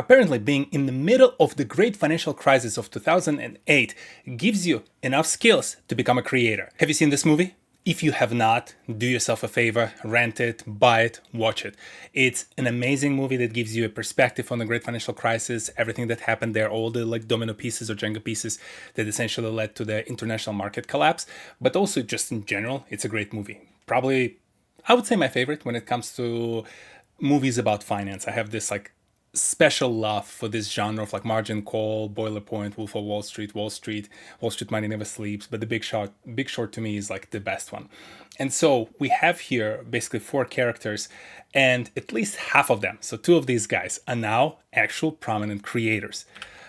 apparently being in the middle of the great financial crisis of 2008 gives you enough skills to become a creator. Have you seen this movie? If you have not, do yourself a favor, rent it, buy it, watch it. It's an amazing movie that gives you a perspective on the great financial crisis, everything that happened there, all the domino pieces or Jenga pieces that essentially led to the international market collapse. But also just in general, it's a great movie. Probably, I would say my favorite when it comes to movies about finance. I have this special love for this genre of Margin Call, Boiler Point, Wolf of Wall Street, Wall Street Money Never Sleeps, but the Big Short to me is the best one. And so we have here basically 4 characters, and at least half of them, so 2 of these guys, are now actual prominent creators.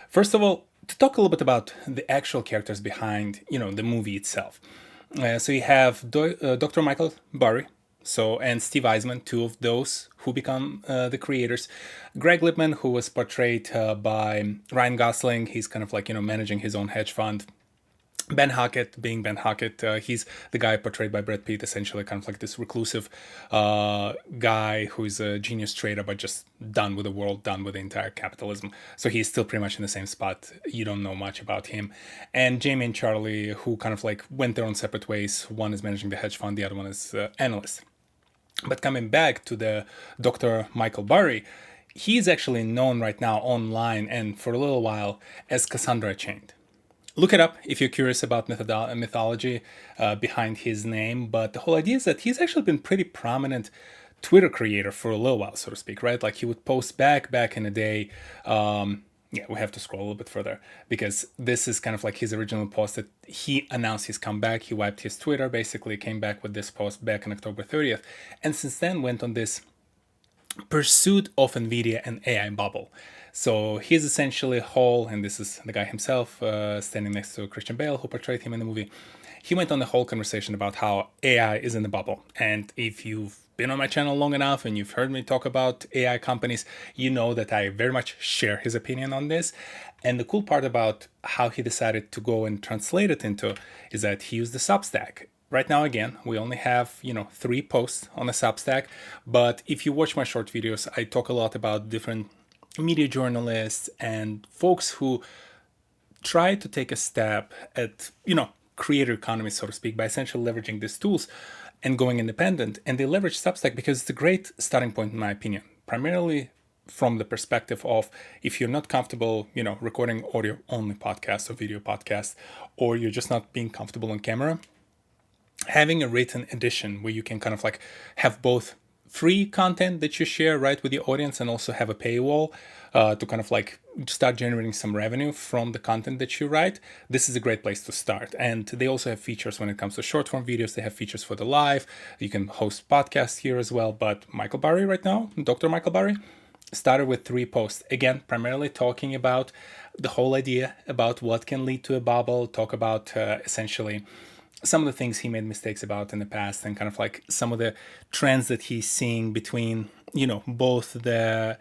First of all, to talk a little bit about the actual characters behind, the movie itself. So you have Dr. Michael Burry, and Steve Eisman, 2 of those who become the creators. Greg Lippman, who was portrayed by Ryan Gosling, he's kind of managing his own hedge fund. Ben Hackett, being Ben Hackett, he's the guy portrayed by Brad Pitt, essentially kind of this reclusive guy who's a genius trader, but just done with the world, done with the entire capitalism. So he's still pretty much in the same spot. You don't know much about him. And Jamie and Charlie, who kind of went their own separate ways. One is managing the hedge fund, the other one is analyst. But coming back to the Dr. Michael Burry, he's actually known right now online and for a little while as Cassandra Chained. Look it up if you're curious about mythology behind his name, but the whole idea is that he's actually been pretty prominent Twitter creator for a little while, so to speak, right? He would post back in the day. We have to scroll a little bit further because this is kind of his original post that he announced his comeback. He wiped his Twitter, basically came back with this post back on October 30th. And since then went on this pursuit of NVIDIA and AI bubble. So he's essentially whole, and this is the guy himself standing next to Christian Bale, who portrayed him in the movie. He went on the whole conversation about how AI is in the bubble. And if you've been on my channel long enough and you've heard me talk about AI companies, you know that I very much share his opinion on this. And the cool part about how he decided to go and translate it into is that he used the Substack. Right now, again, we only have, 3 posts on the Substack. But if you watch my short videos, I talk a lot about different media journalists and folks who try to take a step at, creator economy, so to speak, by essentially leveraging these tools and going independent. And they leverage Substack because it's a great starting point, in my opinion, primarily from the perspective of if you're not comfortable, recording audio only podcasts or video podcasts, or you're just not being comfortable on camera, having a written edition where you can kind of have both free content that you share right with the audience and also have a paywall to kind of start generating some revenue from the content that you write. This is a great place to start. And they also have features when it comes to short form videos. They have features for the live. You can host podcasts here as well. But Michael Burry right now, Dr. Michael Burry, started with 3 posts. Again, primarily talking about the whole idea about what can lead to a bubble, talk about essentially some of the things he made mistakes about in the past and kind of some of the trends that he's seeing between, both the...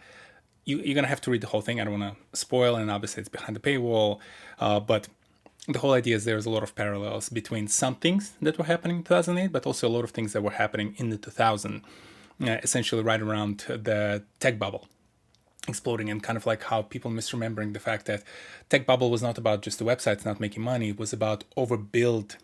You're going to have to read the whole thing. I don't want to spoil, and obviously it's behind the paywall. But the whole idea is there's a lot of parallels between some things that were happening in 2008, but also a lot of things that were happening in the 2000s, essentially right around the tech bubble exploding, and kind of how people misremembering the fact that tech bubble was not about just the websites not making money. It was about overbuilding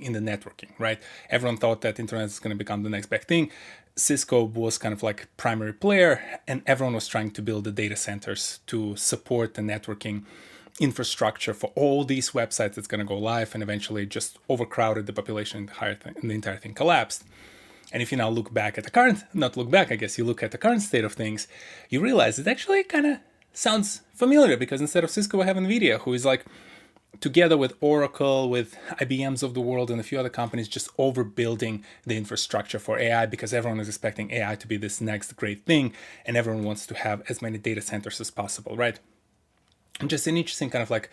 in the networking, right? Everyone thought that internet is going to become the next big thing. Cisco was kind of primary player, and everyone was trying to build the data centers to support the networking infrastructure for all these websites that's going to go live, and eventually just overcrowded the population and the entire thing collapsed. And if you now look back at the current, not look back, I guess you look at the current state of things, you realize it actually kind of sounds familiar, because instead of Cisco, we have NVIDIA, who is together with Oracle, with IBMs of the world and a few other companies, just overbuilding the infrastructure for AI, because everyone is expecting AI to be this next great thing, and everyone wants to have as many data centers as possible, right? And just an interesting kind of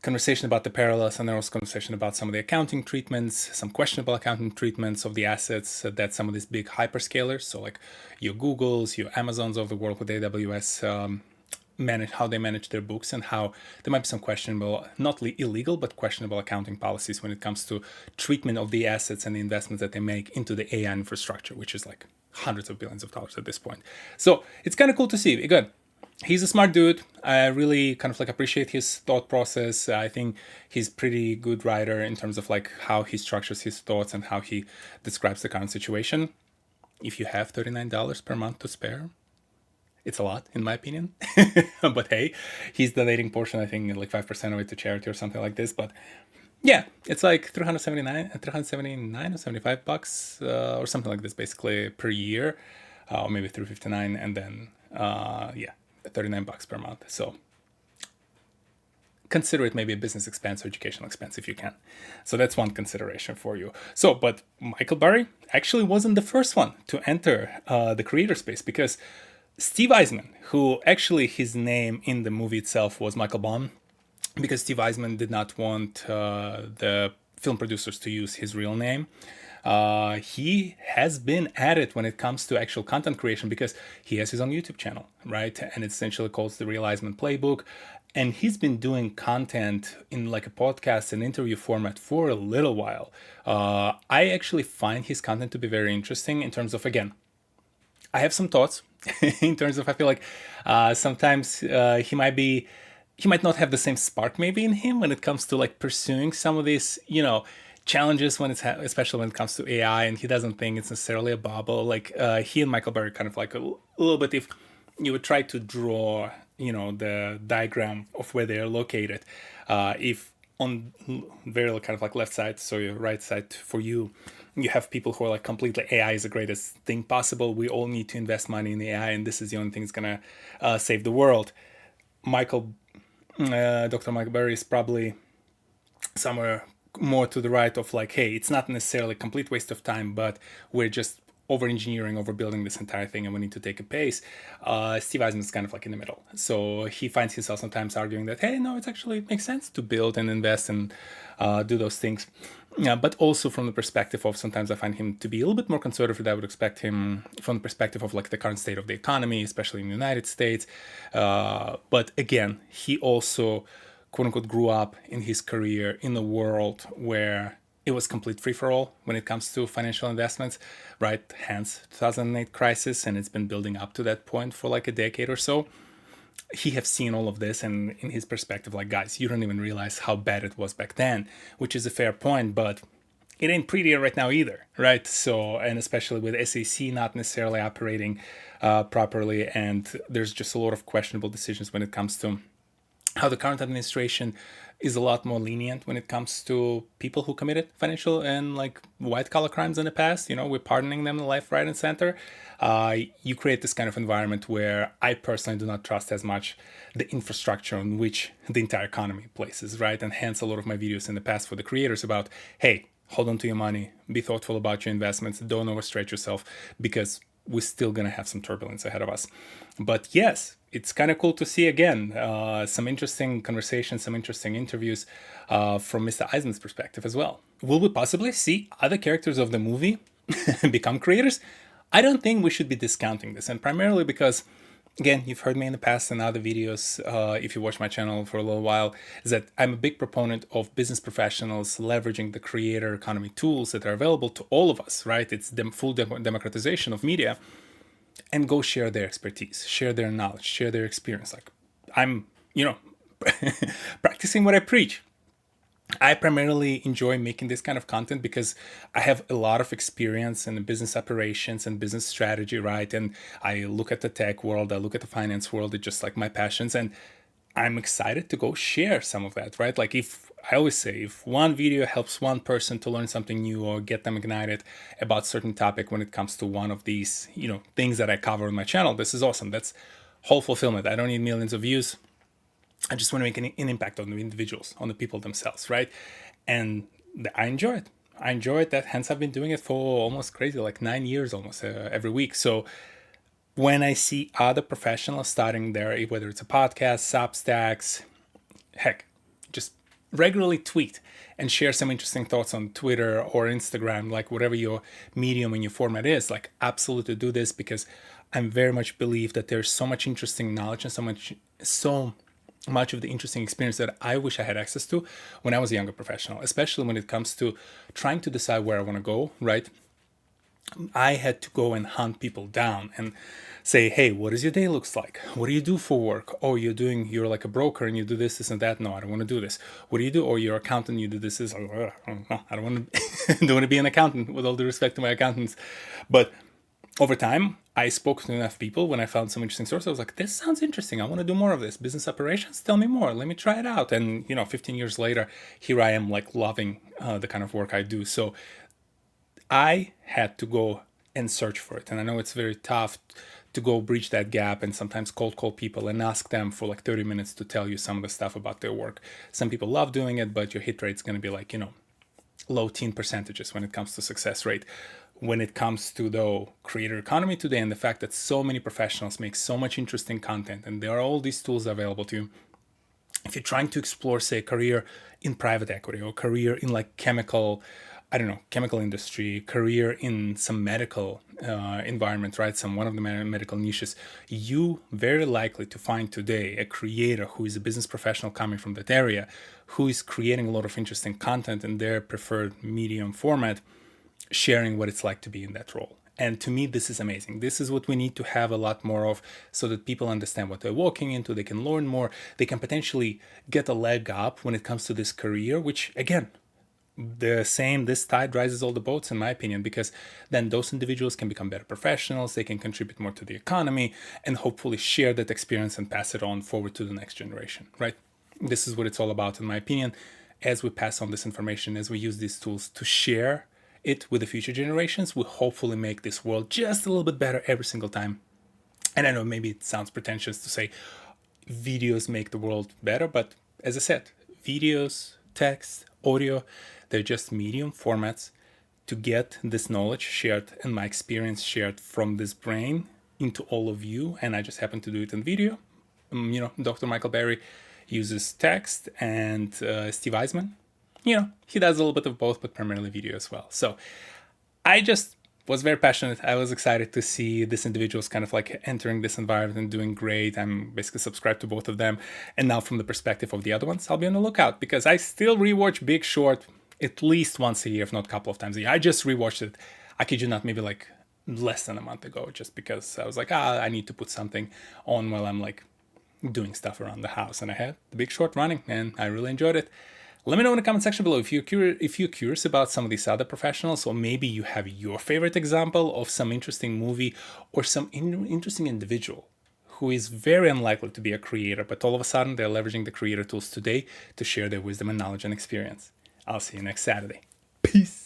conversation about the parallels, and there was conversation about some of the accounting treatments, some questionable accounting treatments of the assets that some of these big hyperscalers, so your Googles, your Amazons of the world with AWS, how they manage their books, and how there might be some questionable, not illegal, but questionable accounting policies when it comes to treatment of the assets and the investments that they make into the AI infrastructure, which is hundreds of billions of dollars at this point. So it's kind of cool to see. Again, He's a smart dude. I really kind of like appreciate his thought process. I think he's pretty good writer in terms of like how he structures his thoughts and how he describes the current situation. If you have $39 per month to spare, it's a lot in my opinion. But hey, he's donating portion, I think like 5% of it to charity or something like this. But yeah, it's like 379 or $75 or something like this basically per year, or maybe 359, and then yeah, $39 per month. So consider it maybe a business expense or educational expense if you can. So that's one consideration for you. So, but Michael Burry actually wasn't the first one to enter the creator space, because Steve Eisman, who actually his name in the movie itself was Michael Baum, because Steve Eisman did not want the film producers to use his real name. He has been at it when it comes to actual content creation, because he has his own YouTube channel, right? And it's essentially called the Real Eisman Playbook. And he's been doing content in like a podcast and interview format for a little while. I actually find his content to be very interesting in terms of, again, I have some thoughts in terms of, I feel like sometimes he might not have the same spark maybe in him when it comes to like pursuing some of these, challenges when especially when it comes to AI, and he doesn't think it's necessarily a bubble. Like he and Michael Burry kind of like a little bit, if you would try to draw, the diagram of where they are located, if on very kind of like left side, so your right side for you, you have people who are like completely AI is the greatest thing possible. We all need to invest money in AI, and this is the only thing that's gonna save the world. Dr. Michael Burry is probably somewhere more to the right of like, hey, it's not necessarily a complete waste of time, but we're just over engineering, overbuilding this entire thing, and we need to take a pace. Steve Eisman is kind of like in the middle. So he finds himself sometimes arguing that, hey, no, it actually makes sense to build and invest and do those things. Yeah, but also from the perspective of, sometimes I find him to be a little bit more conservative than I would expect him from the perspective of like the current state of the economy, especially in the United States. But again, he also, quote unquote, grew up in his career in a world where it was complete free for all when it comes to financial investments, right? Hence 2008 crisis, and it's been building up to that point for like a decade or so. He have seen all of this, and in his perspective, like, guys, you don't even realize how bad it was back then, which is a fair point, but it ain't prettier right now either, right? So, and especially with SEC not necessarily operating properly, and there's just a lot of questionable decisions when it comes to how the current administration is a lot more lenient when it comes to people who committed financial and like white collar crimes in the past. We're pardoning them left, right, and center. You create this kind of environment where I personally do not trust as much the infrastructure on which the entire economy places, right? And hence a lot of my videos in the past for the creators about, hey, hold on to your money, be thoughtful about your investments, don't overstretch yourself, because we're still going to have some turbulence ahead of us. But yes, it's kind of cool to see again some interesting conversations, some interesting interviews from Mr. Eisman's perspective as well. Will we possibly see other characters of the movie become creators? I don't think we should be discounting this, and primarily because, again, you've heard me in the past in other videos, if you watch my channel for a little while, is that I'm a big proponent of business professionals leveraging the creator economy tools that are available to all of us, right? It's the full democratization of media, and go share their expertise, share their knowledge, share their experience. Like, I'm, practicing what I preach. I primarily enjoy making this kind of content because I have a lot of experience in the business operations and business strategy, right? And I look at the tech world, I look at the finance world, it's just like my passions. And I'm excited to go share some of that, right? Like, if I always say, if one video helps one person to learn something new or get them ignited about certain topic when it comes to one of these, things that I cover on my channel, this is awesome. That's whole fulfillment. I don't need millions of views. I just want to make an impact on the individuals, on the people themselves, right? And I enjoy it. I enjoy it. That hence I've been doing it for almost crazy, like 9 years almost every week. So when I see other professionals starting there, whether it's a podcast, Substacks, heck, just regularly tweet and share some interesting thoughts on Twitter or Instagram, like whatever your medium and your format is, like absolutely do this, because I very much believe that there's so much interesting knowledge and so much of the interesting experience that I wish I had access to when I was a younger professional, especially when it comes to trying to decide where I want to go, right? I had to go and hunt people down and say, hey, what does your day looks like? What do you do for work? Oh, you're like a broker and you do this and that. No, I don't want to do this. What do you do? Oh, you're an accountant, you do this. Oh, I don't want to, don't want to be an accountant, with all due respect to my accountants. But over time, I spoke to enough people when I found some interesting source. I was like, this sounds interesting. I want to do more of this. Business operations, tell me more. Let me try it out. And, 15 years later, here I am, like loving the kind of work I do. So I had to go and search for it. And I know it's very tough to go breach that gap and sometimes cold call people and ask them for like 30 minutes to tell you some of the stuff about their work. Some people love doing it, but your hit rate's going to be like, low teen percentages when it comes to success rate. When it comes to the creator economy today and the fact that so many professionals make so much interesting content and there are all these tools available to you, if you're trying to explore, say, a career in private equity or career in like chemical industry, career in some medical environment, right? One of the medical niches, you very likely to find today a creator who is a business professional coming from that area, who is creating a lot of interesting content in their preferred medium format, sharing what it's like to be in that role. And to me, this is amazing. This is what we need to have a lot more of so that people understand what they're walking into. They can learn more. They can potentially get a leg up when it comes to this career, which again, this tide rises all the boats, in my opinion, because then those individuals can become better professionals. They can contribute more to the economy and hopefully share that experience and pass it on forward to the next generation, right? This is what it's all about, in my opinion, as we pass on this information, as we use these tools to share it with the future generations, we hopefully make this world just a little bit better every single time. And I know maybe it sounds pretentious to say videos make the world better, but as I said, videos, text, audio, they're just medium formats to get this knowledge shared and my experience shared from this brain into all of you. And I just happen to do it in video. Dr. Michael Berry uses text, and Steve Eisman, he does a little bit of both, but primarily video as well. So I just was very passionate. I was excited to see this individuals kind of like entering this environment and doing great. I'm basically subscribed to both of them. And now from the perspective of the other ones, I'll be on the lookout because I still rewatch Big Short at least once a year, if not a couple of times a year. I just rewatched it. I kid you not, maybe like less than a month ago, just because I was like, I need to put something on while I'm like doing stuff around the house. And I had The Big Short running and I really enjoyed it. Let me know in the comment section below if you're curious about some of these other professionals, or maybe you have your favorite example of some interesting movie or some interesting individual who is very unlikely to be a creator, but all of a sudden they're leveraging the creator tools today to share their wisdom and knowledge and experience. I'll see you next Saturday. Peace.